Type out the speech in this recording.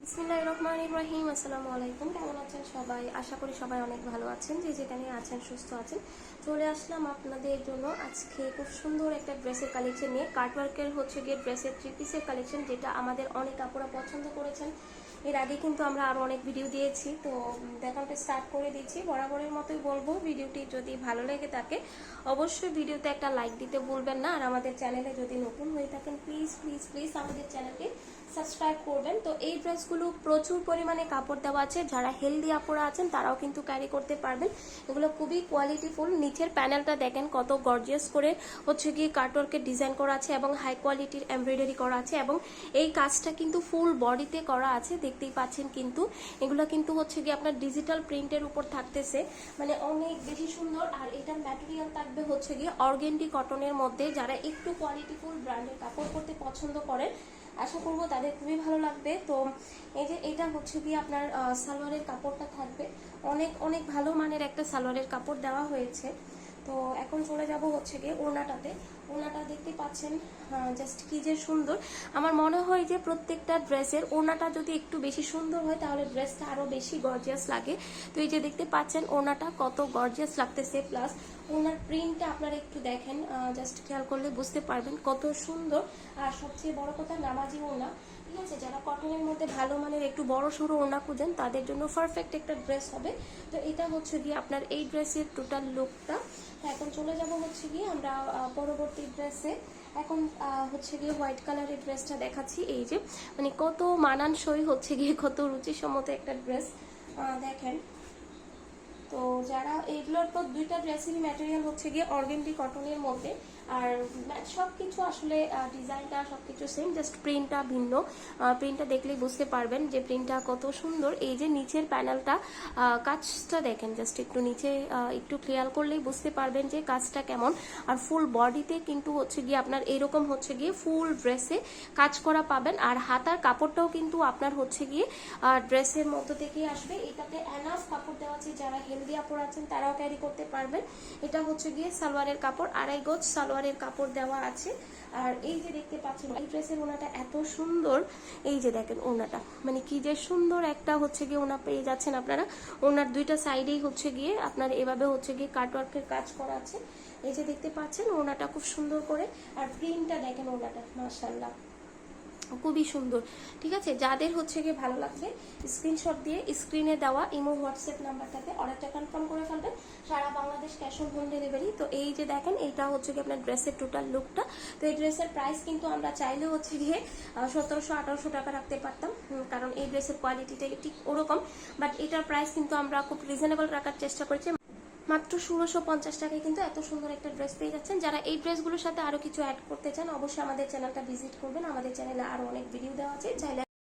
বিসমিল্লাহির রহমানির রহিম। আসসালামু আলাইকুম। কেমন আছেন সবাই? আশা করি সবাই অনেক ভালো আছেন, যে যেখানে আছেন সুস্থ আছেন। চলে আসলাম আপনাদের জন্য আজকে খুব সুন্দর একটা ড্রেসের কালেকশন নিয়ে। কাটওয়ার্কের গিয়ে ড্রেসের 3 পিসের কালেকশন, যেটা আমাদের অনেক আপুরা পছন্দ করেছেন। এর আগে কিন্তু আমরা আরও অনেক ভিডিও দিয়েছি, তো দেখানোটা স্টার্ট করে দিচ্ছি। বরাবরের মতোই বলবো, ভিডিওটি যদি ভালো লেগে থাকে অবশ্যই ভিডিওতে একটা লাইক দিতে ভুলবেন না। আর আমাদের চ্যানেলে যদি নতুন হয়ে থাকেন প্লিজ প্লিজ প্লিজ আমাদের চ্যানেলটি সাবস্ক্রাইব করবেন। তো এই ড্রেসগুলো প্রচুর পরিমাণে কাপড় দেওয়া আছে, যারা হেলদি আপুরা আছেন তারাও কিন্তু ক্যারি করতে পারবেন। এগুলো খুবই কোয়ালিটিফুল। নিচের প্যানেলটা দেখেন কত গর্জিয়াস করে গিয়ে কাটওয়ার্কের ডিজাইন করা আছে এবং হাই কোয়ালিটির এমব্রয়ডারি করা আছে, এবং এই কাজটা কিন্তু ফুল বডিতে করা আছে, দেখতেই পাচ্ছেন। কিন্তু এগুলো কিন্তু গিয়ে আপনার ডিজিটাল প্রিন্টের উপর থাকতেছে, মানে অনেক বেশি সুন্দর। আর এটার ম্যাটেরিয়াল থাকবে গিয়ে অর্গেন্ডি কটনের মধ্যে। যারা একটু কোয়ালিটিফুল ব্র্যান্ডের কাপড় পরতে পছন্দ করেন আশা করবো তাদের খুবই ভালো লাগবে। তো এই যে এটা গিয়ে আপনার সালোয়ারের কাপড়টা থাকবে, অনেক অনেক ভালো মানের একটা সালোয়ারের কাপড় দেওয়া হয়েছে। তো এখন চলে যাব গিয়ে ওড়নাটাতে। ওড়নাটা দেখতে পাচ্ছেন জাস্ট কি যে সুন্দর। আমার মনে হয় যে প্রত্যেকটা ড্রেসের ওড়নাটা যদি একটু বেশি সুন্দর হয় তাহলে ড্রেসটা আরো বেশি গর্জিয়াস লাগে। তো এই যে দেখতে পাচ্ছেন ওড়নাটা কত গর্জিয়াস লাগতেছে, প্লাস ওনার প্রিন্টটা আপনারা একটু দেখেন, জাস্ট খেয়াল করলে বুঝতে পারবেন কত সুন্দর। আর সবচেয়ে বড় কথা নামাজি ওড়না, ঠিক আছে। যারা কটনের মধ্যে ভালো মানের একটু বড় সড়ো ওড়না খুঁজেন তাদের জন্য পারফেক্ট একটা ড্রেস হবে। তো এটা গিয়ে আপনার এই ড্রেসের টোটাল লুকটা। এখন চলে যাব গিয়ে আমরা পরবর্তী ড্রেসে। এখন গিয়ে হোয়াইট কালারের ড্রেসটা দেখাচ্ছি। এই যে মানে কত মানানসই গিয়ে কত রুচিসম্মত একটা ড্রেস দেখেন। তো যারা এগুলোর তো দুইটা ড্রেসেরই ম্যাটেরিয়াল গিয়ে অর্গেন্ডি কটনের মধ্যে, আর সবকিছু আসলে ডিজাইনটা সবকিছু সেম, জাস্ট প্রিন্টটা ভিন্ন। প্রিন্টটা দেখলেই বুঝতে পারবেন যে প্রিন্টটা কত সুন্দর। এই যে নিচের প্যানেলটা কাজটা দেখেন, জাস্ট একটু নিচে একটু ক্লিয়ার করলেই বুঝতে পারবেন যে কাজটা কেমন। আর ফুল বডিতে কিন্তু গিয়ে আপনার এরকম গিয়ে ফুল ড্রেসে কাজ করা পাবেন। আর হাতার কাপড়টাও কিন্তু আপনার গিয়ে ড্রেসের মধ্য থেকেই আসবে। এটাতে এনাফ কাপড় দেওয়া আছে, যারা হেলদি আপুরা আছেন তারাও ক্যারি করতে পারবেন। এটা গিয়ে সালোয়ারের কাপড়, 2.5 গজ সালোয়ারের কাপড় দেওয়া আছে। আর এই যে দেখতে পাচ্ছেন এই ড্রেসের ওনাটা এত সুন্দর। এই যে দেখেন ওনাটা মানে কি যে সুন্দর একটা গিয়ে ওনা পেয়ে যাচ্ছেন আপনারা। ওনার দুইটা সাইডেই গিয়ে আপনার এভাবে গিয়ে কাটওয়ার্কের কাজ করা আছে। এই যে দেখতে পাচ্ছেন ওনাটা খুব সুন্দর করে। আর প্রিন্টটা দেখেন ওনাটা মাশাআল্লাহ খুবই সুন্দর, ঠিক আছে। যাদের গিয়ে ভালো লাগবে স্ক্রিনশট দিয়ে স্ক্রিনে দেওয়া ইমো হোয়াটসঅ্যাপ নাম্বারটাতে অর্ডারটা কনফার্ম করে ফেলবেন। সারা Bangladesh cash on home delivery. তো এই যে দেখেন এইটা গিয়ে আপনার ড্রেসের টোটাল লুকটা। তো এই ড্রেসের প্রাইস কিন্তু আমরা চাইলে গিয়ে 1700-1800 টাকা রাখতে পারতাম, কারণ এই ড্রেসের কোয়ালিটিটা ঠিক ওরকম। বাট এটার প্রাইস কিন্তু আমরা খুব রিজনেবল রাখার চেষ্টা করেছি। মাত্র 1650 টাকায় কিন্তু এত সুন্দর একটা ড্রেস পেয়ে যাচ্ছেন। যারা এই ড্রেসগুলোর সাথে আরো কিছু অ্যাড করতে চান অবশ্যই আমাদের চ্যানেলটা ভিজিট করবেন। আমাদের চ্যানেলে আরো অনেক ভিডিও দেওয়া আছে, চাইলে